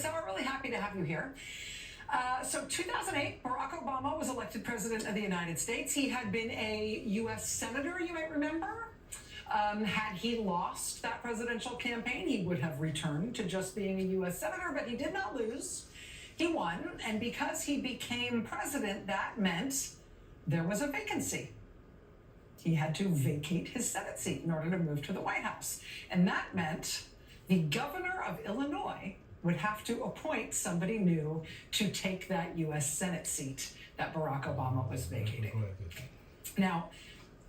So we're really happy to have you here. So 2008, Barack Obama was elected president of the United States. He had been a U.S. senator, you might remember. Had he lost that presidential campaign, he would have returned to just being a U.S. senator, but he did not lose. He won, and because he became president, that meant there was a vacancy. He had to vacate his Senate seat in order to move to the White House. And that meant the governor of Illinois would have to appoint somebody new to take that U.S. Senate seat that Barack Obama was vacating. Now,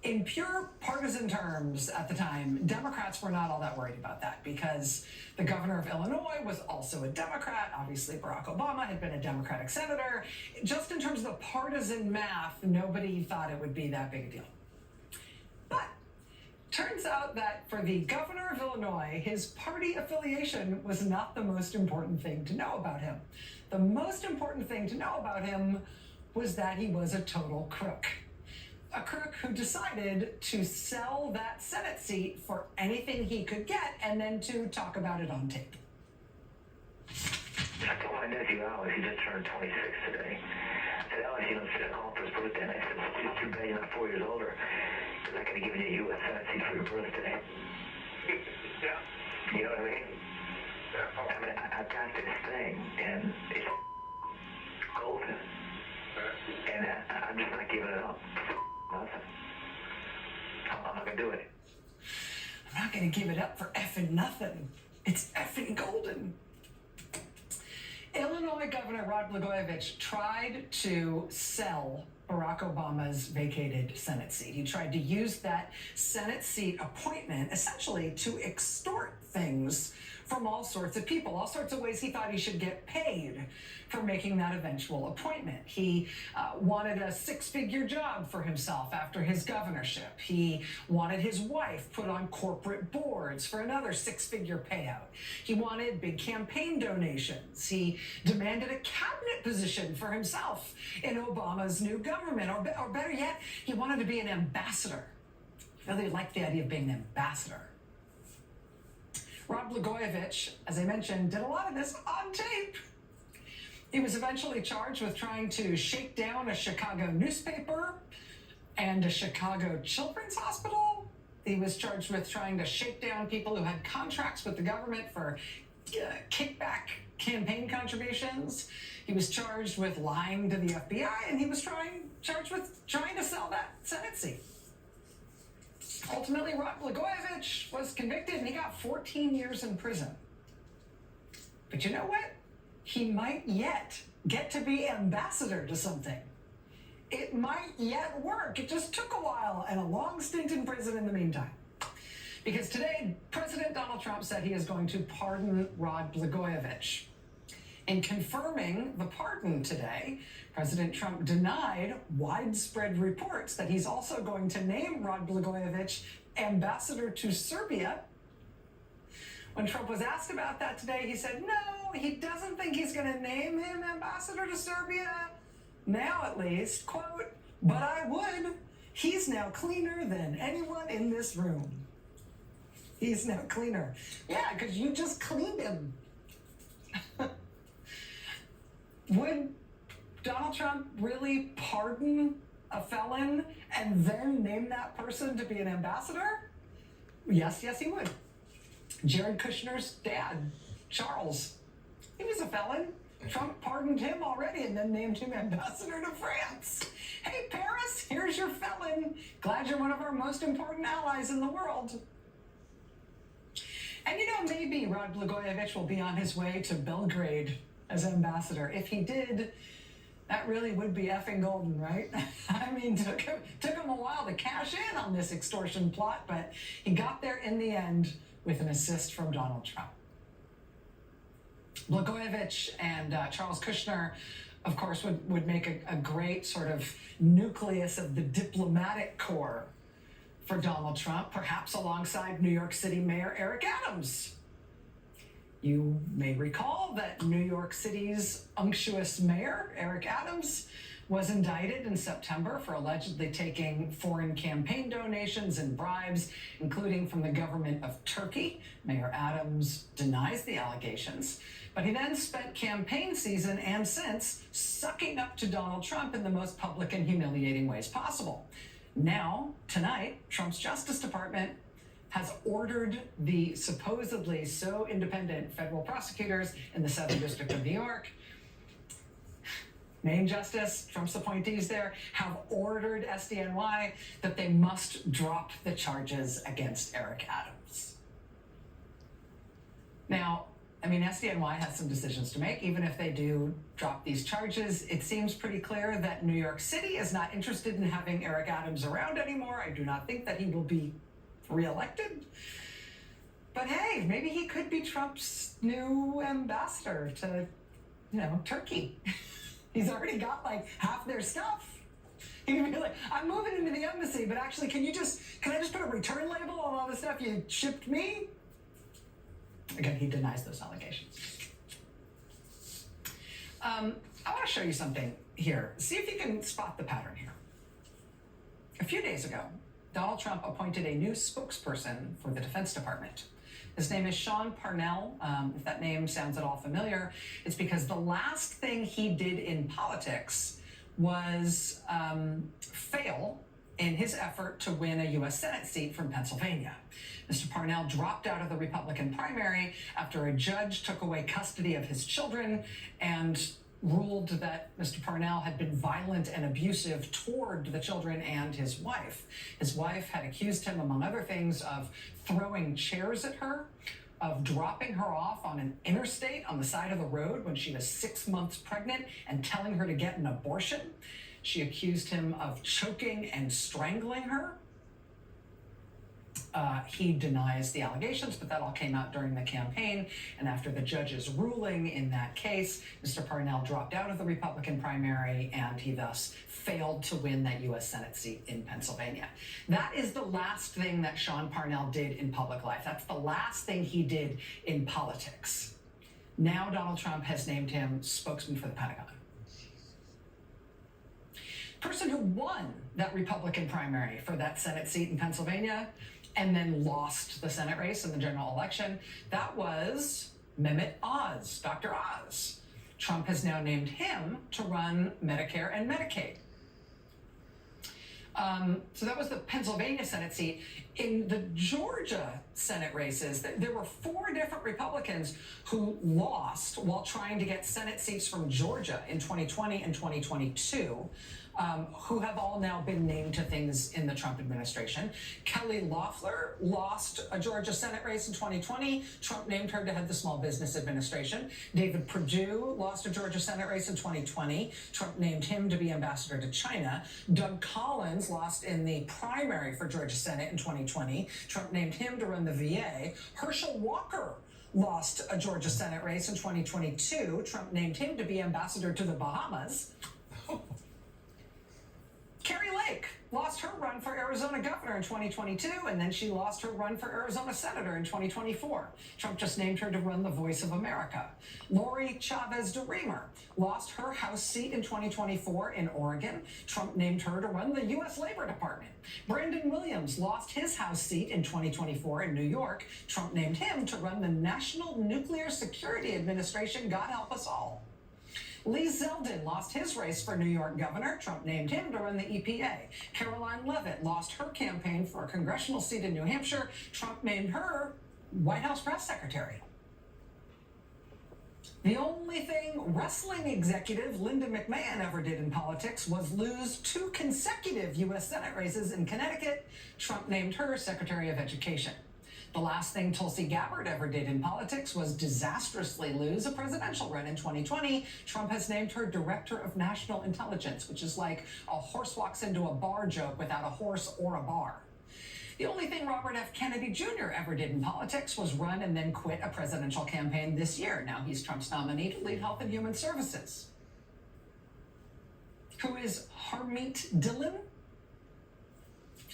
in pure partisan terms at the time, Democrats were not all that worried about that because the governor of Illinois was also a Democrat. Obviously, Barack Obama had been a Democratic senator. Just in terms of the partisan math, nobody thought it would be that big a deal. But turns out that for the governor of Illinois, his party affiliation was not the most important thing to know about him. The most important thing to know about him was that he was a total crook. A crook who decided to sell that Senate seat for anything he could get and then to talk about it on tape. I told my nephew Alex, he just turned 26 today. I said, Alex, should I call him for his birthday? And I said, it's too bad you're not 4 years older. Because I could have given you a U.S. Senate seat for your birthday. Yeah. You know what I mean? Yeah. I mean, I got this thing, and it's golden. And I'm just not giving it up. Nothing. I'm not going to do it. I'm not going to give it up for effing nothing. It's effing golden. Illinois Governor Rod Blagojevich tried to sell Barack Obama's vacated Senate seat. He tried to use that Senate seat appointment essentially to extort things from all sorts of people, all sorts of ways he thought he should get paid for making that eventual appointment. He wanted a six-figure job for himself after his governorship. He wanted his wife put on corporate boards for another six-figure payout. He wanted big campaign donations. He demanded a cabinet position for himself in Obama's new government, or better yet, he wanted to be an ambassador. He really liked the idea of being an ambassador. Rod Blagojevich, as I mentioned, did a lot of this on tape. He was eventually charged with trying to shake down a Chicago newspaper and a Chicago children's hospital. He was charged with trying to shake down people who had contracts with the government for kickback campaign contributions. He was charged with lying to the FBI, and he was charged with trying to sell that Senate seat. Ultimately, Rod Blagojevich was convicted and he got 14 years in prison. But you know what? He might yet get to be ambassador to something. It might yet work. It just took a while and a long stint in prison in the meantime. Because today, President Donald Trump said he is going to pardon Rod Blagojevich. In confirming the pardon today, President Trump denied widespread reports that he's also going to name Rod Blagojevich ambassador to Serbia. When Trump was asked about that today, he said, no, he doesn't think he's going to name him ambassador to Serbia. Now, at least, quote, but I would. He's now cleaner than anyone in this room. He's now cleaner. Yeah, because you just cleaned him. Would Donald Trump really pardon a felon and then name that person to be an ambassador? Yes, he would. Jared Kushner's dad, Charles, he was a felon. Trump pardoned him already and then named him ambassador to France. Hey, Paris, here's your felon. Glad you're one of our most important allies in the world. And maybe Rod Blagojevich will be on his way to Belgrade as ambassador. If he did, that really would be effing golden, right? I mean, took him a while to cash in on this extortion plot, but he got there in the end with an assist from Donald Trump. Blagojevich and Charles Kushner, of course, would make a great sort of nucleus of the diplomatic corps for Donald Trump, perhaps alongside New York City Mayor Eric Adams. You may recall that New York City's unctuous mayor, Eric Adams, was indicted in September for allegedly taking foreign campaign donations and bribes, including from the government of Turkey. Mayor Adams denies the allegations. But he then spent campaign season and since sucking up to Donald Trump in the most public and humiliating ways possible. Now, tonight, Trump's Justice Department has ordered the supposedly so independent federal prosecutors in the Southern District of New York, named Justice, Trump's appointees there, have ordered SDNY that they must drop the charges against Eric Adams. Now, I mean, SDNY has some decisions to make. Even if they do drop these charges, it seems pretty clear that New York City is not interested in having Eric Adams around anymore. I do not think that he will be reelected. But hey, maybe he could be Trump's new ambassador to, Turkey. He's already got like half their stuff. He can be like, I'm moving into the embassy, but actually, can I just put a return label on all the stuff you shipped me? Again, he denies those allegations. I want to show you something here. See if you can spot the pattern here. A few days ago, Donald Trump appointed a new spokesperson for the Defense Department. His name is Sean Parnell. If that name sounds at all familiar, it's because the last thing he did in politics was fail in his effort to win a U.S. Senate seat from Pennsylvania. Mr. Parnell dropped out of the Republican primary after a judge took away custody of his children and ruled that Mr. Parnell had been violent and abusive toward the children and his wife. His wife had accused him, among other things, of throwing chairs at her, of dropping her off on an interstate on the side of the road when she was 6 months pregnant and telling her to get an abortion. She accused him of choking and strangling her. He denies the allegations, but that all came out during the campaign. And after the judge's ruling in that case, Mr. Parnell dropped out of the Republican primary, and he thus failed to win that U.S. Senate seat in Pennsylvania. That is the last thing that Sean Parnell did in public life. That's the last thing he did in politics. Now Donald Trump has named him spokesman for the Pentagon. Person who won that Republican primary for that Senate seat in Pennsylvania and then lost the Senate race in the general election, that was Mehmet Oz, Dr. Oz. Trump has now named him to run Medicare and Medicaid. So that was the Pennsylvania Senate seat. In the Georgia Senate races, there were 4 different Republicans who lost while trying to get Senate seats from Georgia in 2020 and 2022. Who have all now been named to things in the Trump administration. Kelly Loeffler lost a Georgia Senate race in 2020. Trump named her to head the Small Business Administration. David Perdue lost a Georgia Senate race in 2020. Trump named him to be ambassador to China. Doug Collins lost in the primary for Georgia Senate in 2020. Trump named him to run the VA. Herschel Walker lost a Georgia Senate race in 2022. Trump named him to be ambassador to the Bahamas. Carrie Lake lost her run for Arizona governor in 2022, and then she lost her run for Arizona senator in 2024. Trump just named her to run the Voice of America. Lori Chavez DeRemer lost her House seat in 2024 in Oregon. Trump named her to run the U.S. Labor Department. Brandon Williams lost his House seat in 2024 in New York. Trump named him to run the National Nuclear Security Administration, God help us all. Lee Zeldin lost his race for New York governor. Trump named him to run the EPA. Caroline Leavitt lost her campaign for a congressional seat in New Hampshire. Trump named her White House press secretary. The only thing wrestling executive Linda McMahon ever did in politics was lose 2 consecutive U.S. Senate races in Connecticut. Trump named her Secretary of Education. The last thing Tulsi Gabbard ever did in politics was disastrously lose a presidential run in 2020. Trump has named her Director of National Intelligence, which is like a horse walks into a bar joke without a horse or a bar. The only thing Robert F. Kennedy Jr. ever did in politics was run and then quit a presidential campaign this year. Now he's Trump's nominee to lead Health and Human Services. Who is Harmeet Dillon?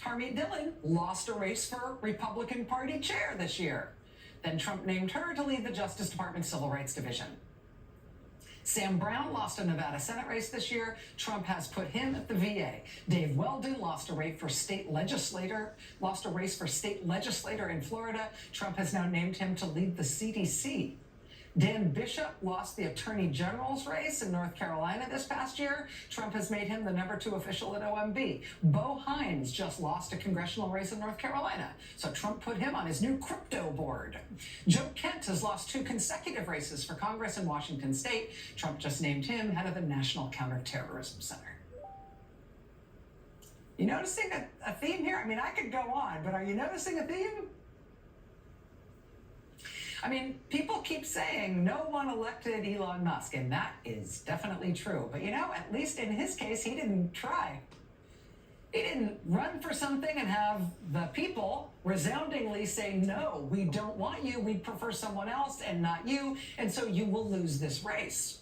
Harmeet Dillon lost a race for Republican Party chair this year. Then Trump named her to lead the Justice Department Civil Rights Division. Sam Brown lost a Nevada Senate race this year. Trump has put him at the VA. Dave Weldon lost a race for state legislator in Florida. Trump has now named him to lead the CDC. Dan Bishop lost the Attorney General's race in North Carolina this past year. Trump has made him the #2 official at OMB. Bo Hines just lost a congressional race in North Carolina, so Trump put him on his new crypto board. Joe Kent has lost 2 consecutive races for Congress in Washington state. Trump just named him head of the National Counterterrorism Center. You noticing a theme here? I mean, I could go on, but are you noticing a theme? I mean, people keep saying no one elected Elon Musk, and that is definitely true. But at least in his case, he didn't try. He didn't run for something and have the people resoundingly say, no, we don't want you, we'd prefer someone else and not you, and so you will lose this race.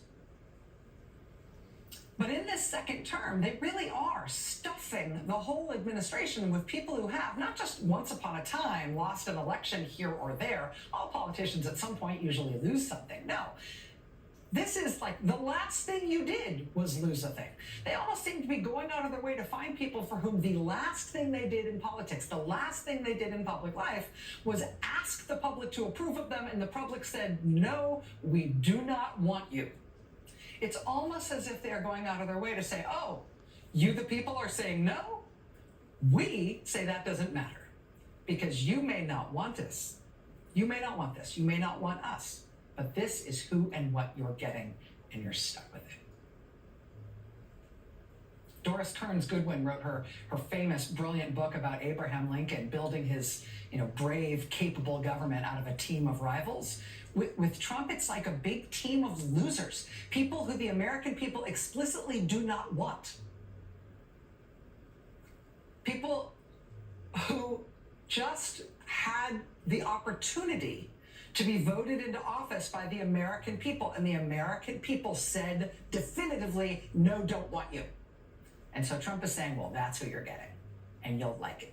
But in this second term, they really are stuffing the whole administration with people who have, not just once upon a time, lost an election here or there. All politicians at some point usually lose something. No. This is like the last thing you did was lose a thing. They almost seem to be going out of their way to find people for whom the last thing they did in politics, the last thing they did in public life, was ask the public to approve of them, and the public said, no, we do not want you. It's almost as if they're going out of their way to say, oh, you the people are saying no? We say that doesn't matter because you may not want us. You may not want this. You may not want us. But this is who and what you're getting, and you're stuck with it. Doris Kearns Goodwin wrote her famous, brilliant book about Abraham Lincoln building his brave, capable government out of a team of rivals. With Trump, it's like a big team of losers, people who the American people explicitly do not want. People who just had the opportunity to be voted into office by the American people, and the American people said definitively, no, don't want you. And so Trump is saying, well, that's who you're getting, and you'll like it.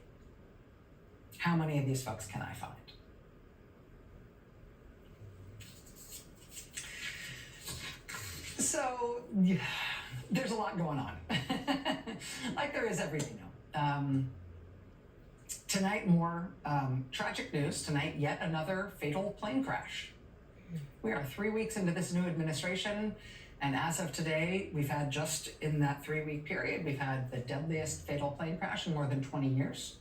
How many of these folks can I find? So there's a lot going on, like there is every day now. Tonight, more tragic news. Tonight, yet another fatal plane crash. We are 3 weeks into this new administration, and as of today, we've had just in that 3-week period, we've had the deadliest fatal plane crash in more than 20 years.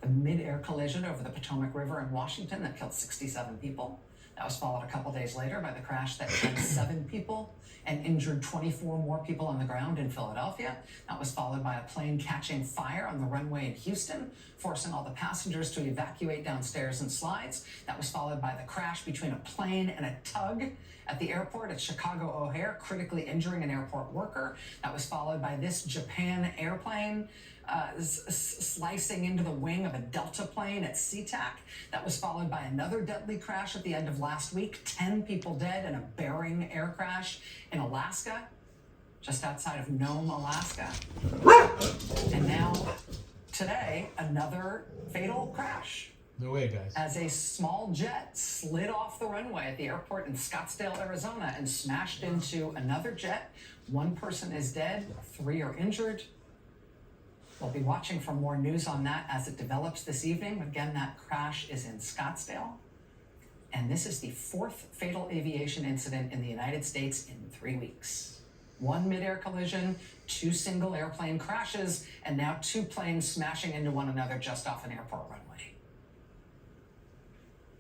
The mid-air collision over the Potomac River in Washington that killed 67 people. That was followed a couple days later by the crash that killed 7 people and injured 24 more people on the ground in Philadelphia. That was followed by a plane catching fire on the runway in Houston, forcing all the passengers to evacuate downstairs in slides. That was followed by the crash between a plane and a tug at the airport at Chicago O'Hare, critically injuring an airport worker. That was followed by this Japan airplane slicing into the wing of a Delta plane at SeaTac. That was followed by another deadly crash at the end of last week, 10 people dead in a Bering air crash in Alaska, just outside of Nome, Alaska. And now, today, another fatal crash. No way, guys. As a small jet slid off the runway at the airport in Scottsdale, Arizona, and smashed into another jet. 1 person is dead, 3 are injured. We'll be watching for more news on that as it develops this evening. Again, that crash is in Scottsdale. And this is the 4th fatal aviation incident in the United States in 3 weeks. 1 mid-air collision, 2 single airplane crashes, and now 2 planes smashing into one another just off an airport runway.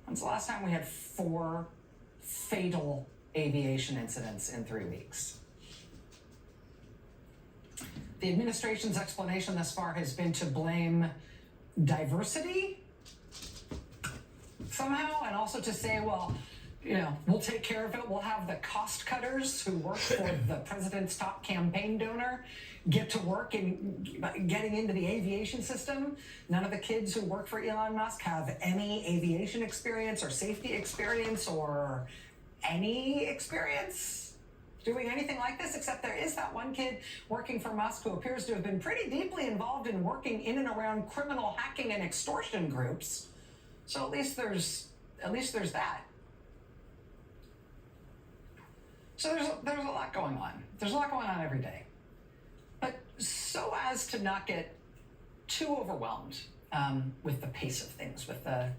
When's the last time we had 4 fatal aviation incidents in 3 weeks? The administration's explanation thus far has been to blame diversity somehow, and also to say, well, we'll take care of it. We'll have the cost cutters who work for the president's top campaign donor get to work in getting into the aviation system. None of the kids who work for Elon Musk have any aviation experience or safety experience or any experience doing anything like this, except there is that one kid working for Musk who appears to have been pretty deeply involved in working in and around criminal hacking and extortion groups. So at least there's that. So there's a lot going on. There's a lot going on every day. But so as to not get too overwhelmed with the pace of things, with I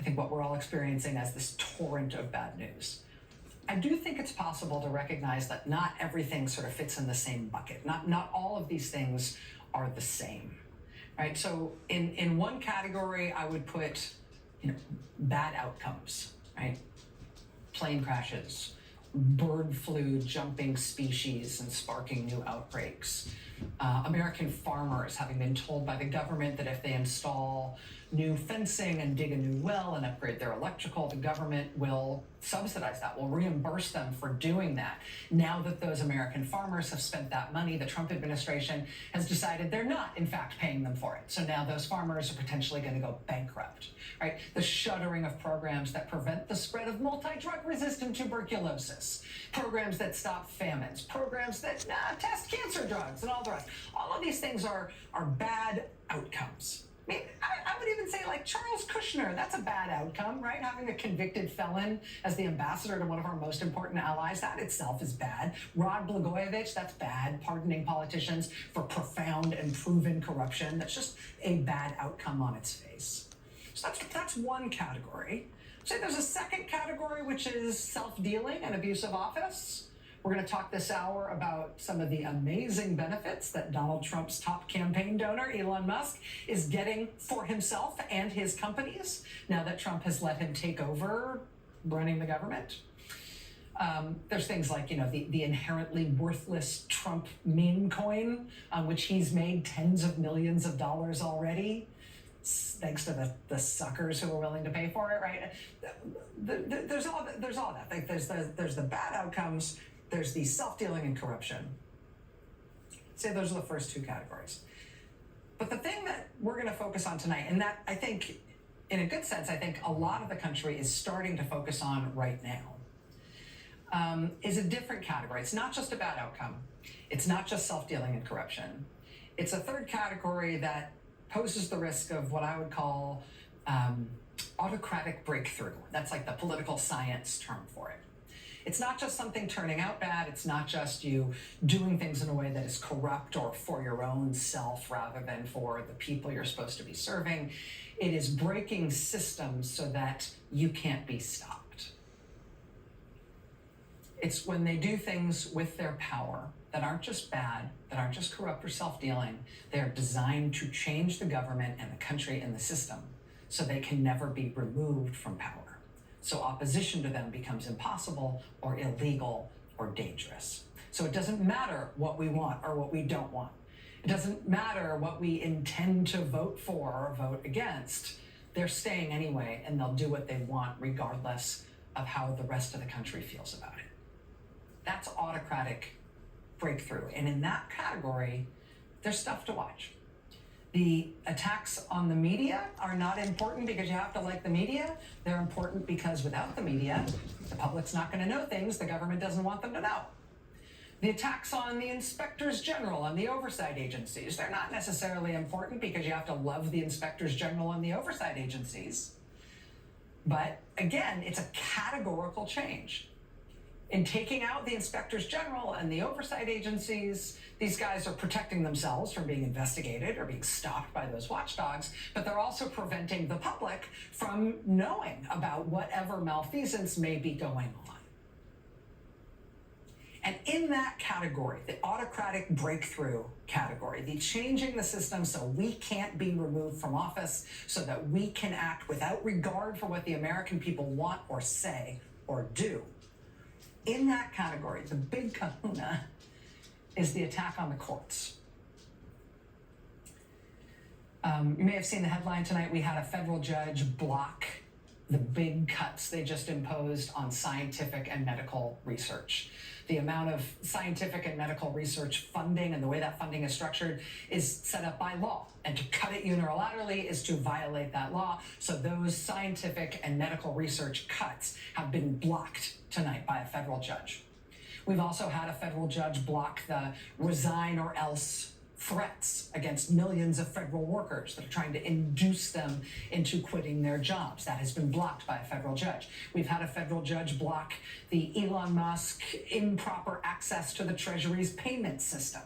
think what we're all experiencing as this torrent of bad news. I do think it's possible to recognize that not everything sort of fits in the same bucket. Not all of these things are the same, right? So in one category, I would put, bad outcomes, right? Plane crashes, bird flu jumping species and sparking new outbreaks. American farmers having been told by the government that if they install new fencing and dig a new well and upgrade their electrical, the government will subsidize that, will reimburse them for doing that. Now that those American farmers have spent that money, the Trump administration has decided they're not, in fact, paying them for it. So now those farmers are potentially going to go bankrupt, right? The shuttering of programs that prevent the spread of multi-drug resistant tuberculosis, programs that stop famines, programs that test cancer drugs and all the rest. All of these things are bad outcomes. I would even say like Charles Kushner, that's a bad outcome, right? Having a convicted felon as the ambassador to one of our most important allies, that itself is bad. Rod Blagojevich, that's bad. Pardoning politicians for profound and proven corruption, that's just a bad outcome on its face. So that's one category. So there's a second category, which is self-dealing and abuse of office. We're going to talk this hour about some of the amazing benefits that Donald Trump's top campaign donor, Elon Musk, is getting for himself and his companies now that Trump has let him take over running the government. There's things like, the inherently worthless Trump meme coin, on which he's made tens of millions of dollars already, thanks to the suckers who are willing to pay for it, right? There's all that. Like there's the bad outcomes. There's the self-dealing and corruption. I'd say those are the first two categories. But the thing that we're going to focus on tonight, and that I think, in a good sense, I think a lot of the country is starting to focus on right now, is a different category. It's not just a bad outcome. It's not just self-dealing and corruption. It's a third category that poses the risk of what I would call autocratic breakthrough. That's like the political science term for it. It's not just something turning out bad. It's not just you doing things in a way that is corrupt or for your own self rather than for the people you're supposed to be serving. It is breaking systems so that you can't be stopped. It's when they do things with their power that aren't just bad, that aren't just corrupt or self-dealing. They're designed to change the government and the country and the system so they can never be removed from power. So opposition to them becomes impossible or illegal or dangerous. So it doesn't matter what we want or what we don't want. It doesn't matter what we intend to vote for or vote against. They're staying anyway, and they'll do what they want regardless of how the rest of the country feels about it. That's autocratic breakthrough. And in that category, there's stuff to watch. The attacks on the media are not important because you have to like the media. They're important because without the media, the public's not going to know things the government doesn't want them to know. The attacks on the inspectors general and the oversight agencies, they're not necessarily important because you have to love the inspectors general and the oversight agencies. But again, it's a categorical change. In taking out the inspectors general and the oversight agencies, these guys are protecting themselves from being investigated or being stopped by those watchdogs, but they're also preventing the public from knowing about whatever malfeasance may be going on. And in that category, the autocratic breakthrough category, the changing the system so we can't be removed from office, so that we can act without regard for what the American people want or say or do. In that category, the big kahuna is the attack on the courts. You may have seen the headline tonight. We had a federal judge block the big cuts they just imposed on scientific and medical research. The amount of scientific and medical research funding and the way that funding is structured is set up by law. And to cut it unilaterally is to violate that law. So those scientific and medical research cuts have been blocked tonight by a federal judge. We've also had a federal judge block the resign or else threats against millions of federal workers that are trying to induce them into quitting their jobs. That has been blocked by a federal judge. We've had a federal judge block the Elon Musk improper access to the Treasury's payment system.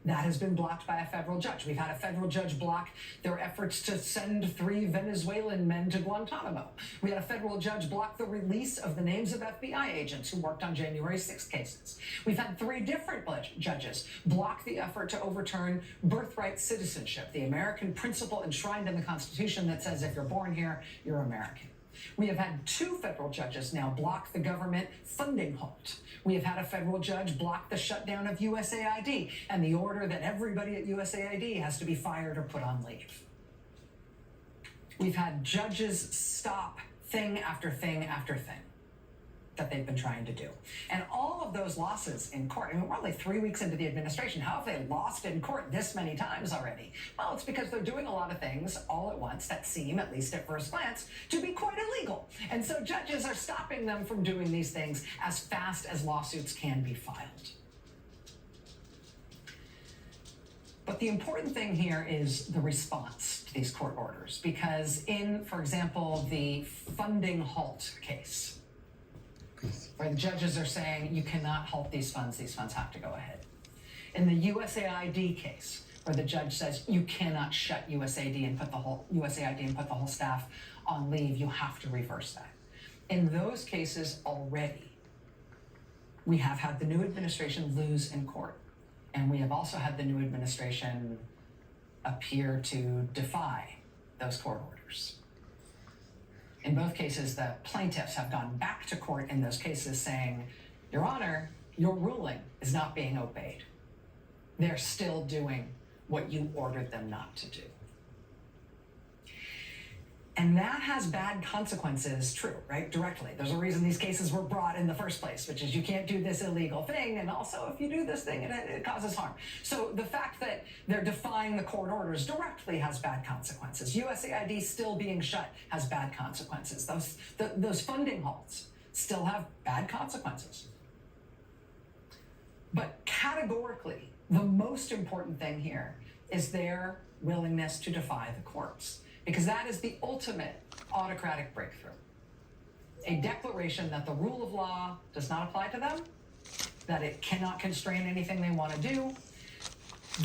That has been blocked by a federal judge. We've had a federal judge block their efforts to send 3 Venezuelan men to Guantanamo. We had a federal judge block the release of the names of FBI agents who worked on January 6th cases. We've had 3 different judges block the effort to overturn birthright citizenship, the American principle enshrined in the Constitution that says if you're born here, you're American. We have had 2 federal judges now block the government funding halt. We have had a federal judge block the shutdown of USAID and the order that everybody at USAID has to be fired or put on leave. We've had judges stop thing after thing after thing that they've been trying to do. And all of those losses in court, I mean, we're only 3 weeks into the administration. How have they lost in court this many times already? Well, it's because they're doing a lot of things all at once that seem, at least at first glance, to be quite illegal. And so judges are stopping them from doing these things as fast as lawsuits can be filed. But the important thing here is the response to these court orders, because in, for example, the funding halt case, where the judges are saying you cannot halt these funds have to go ahead. In the USAID case, where the judge says you cannot shut USAID and put the whole staff on leave, you have to reverse that. In those cases already, we have had the new administration lose in court, and we have also had the new administration appear to defy those court orders. In both cases, the plaintiffs have gone back to court in those cases saying, Your Honor, your ruling is not being obeyed. They're still doing what you ordered them not to do. And that has bad consequences, true, right? Directly. There's a reason these cases were brought in the first place, which is you can't do this illegal thing, and also if you do this thing, it causes harm. So the fact that they're defying the court orders directly has bad consequences. USAID still being shut has bad consequences. Those funding halts still have bad consequences. But categorically, the most important thing here is their willingness to defy the courts, because that is the ultimate autocratic breakthrough. A declaration that the rule of law does not apply to them, that it cannot constrain anything they want to do.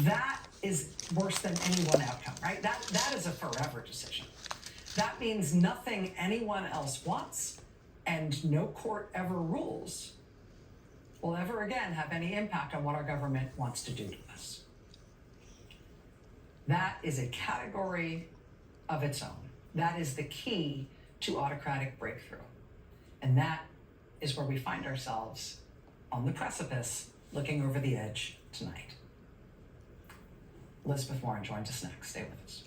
That is worse than any one outcome, right? That is a forever decision. That means nothing anyone else wants and no court ever rules will ever again have any impact on what our government wants to do to us. That is a category of its own. That is the key to autocratic breakthrough. And that is where we find ourselves on the precipice, looking over the edge tonight. Elizabeth Warren joins us next. Stay with us.